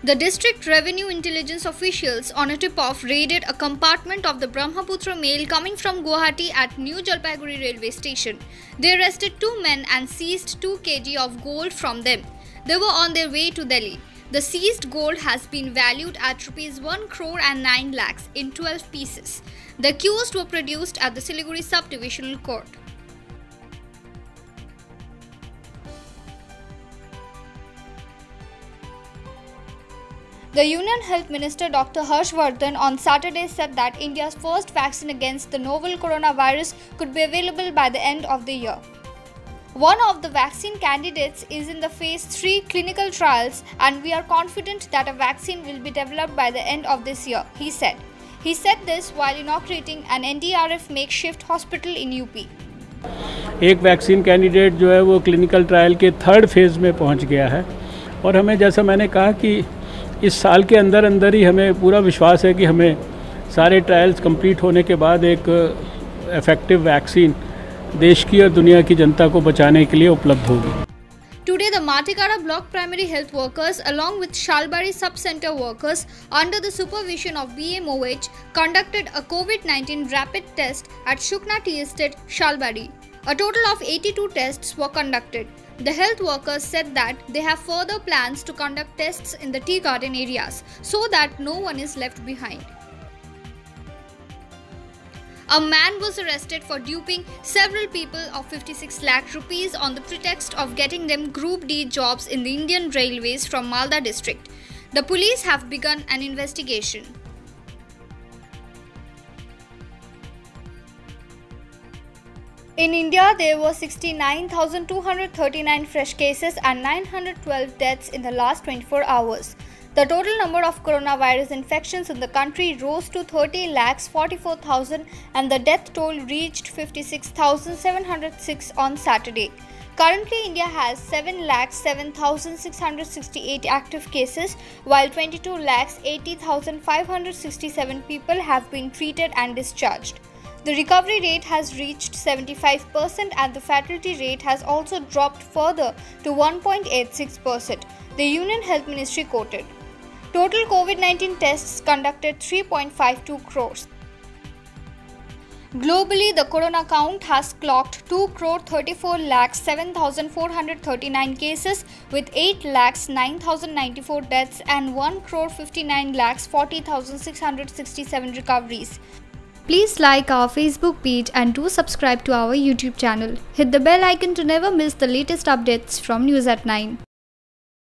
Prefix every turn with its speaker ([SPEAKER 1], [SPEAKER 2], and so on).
[SPEAKER 1] The district revenue intelligence officials on a tip-off raided a compartment of the Brahmaputra mail coming from Guwahati at New Jalpaiguri railway station. They arrested 2 men and seized 2 kg of gold from them. They were on their way to Delhi. The seized gold has been valued at Rs 1 crore and 9 lakhs in 12 pieces. The accused were produced at the Siliguri Sub-Divisional Court. The Union Health Minister Dr. Harsh Vardhan on Saturday said that India's first vaccine against the novel coronavirus could be available by the end of the year. One of the vaccine candidates is in the phase 3 clinical trials and we are confident that a vaccine will be developed by the end of this year, he said. He said this while inaugurating an NDRF makeshift hospital in UP.
[SPEAKER 2] एक vaccine candidate जो है वो clinical trial के 3rd phase में पहुंच गया है और हमें जैसा मैंने कहा कि इस साल के अंदर ही हमें पूरा विश्वास है कि हमें सारे ट्रायल्स कंप्लीट होने के बाद एक इफेक्टिव वैक्सीन देश की और दुनिया की जनता को बचाने के लिए उपलब्ध होगी.
[SPEAKER 1] Today, the Matikara Block Primary Health Workers along with Shalbari Sub-Center workers under the supervision of BMOH conducted a COVID-19 rapid test at Shukna Tea Estate, Shalbari. A total of 82 tests were conducted. The health workers said that they have further plans to conduct tests in the tea garden areas so that no one is left behind. A man was arrested for duping several people of 56 lakh rupees on the pretext of getting them Group D jobs in the Indian Railways from Malda district. The police have begun an investigation. In India, there were 69,239 fresh cases and 912 deaths in the last 24 hours. The total number of coronavirus infections in the country rose to 30,44,000 and the death toll reached 56,706 on Saturday. Currently, India has 7,07,668 active cases, while 22,80,567 people have been treated and discharged. The recovery rate has reached 75% and the fatality rate has also dropped further to 1.86%, the Union Health Ministry quoted. Total COVID-19 tests conducted 3.52 crores. Globally, the corona count has clocked 2,34,07,439 cases with 8,09,094 deaths and 1,59,40,667 recoveries. Please like our Facebook page and do subscribe to our YouTube channel. Hit the bell icon to never miss the latest updates from News at 9.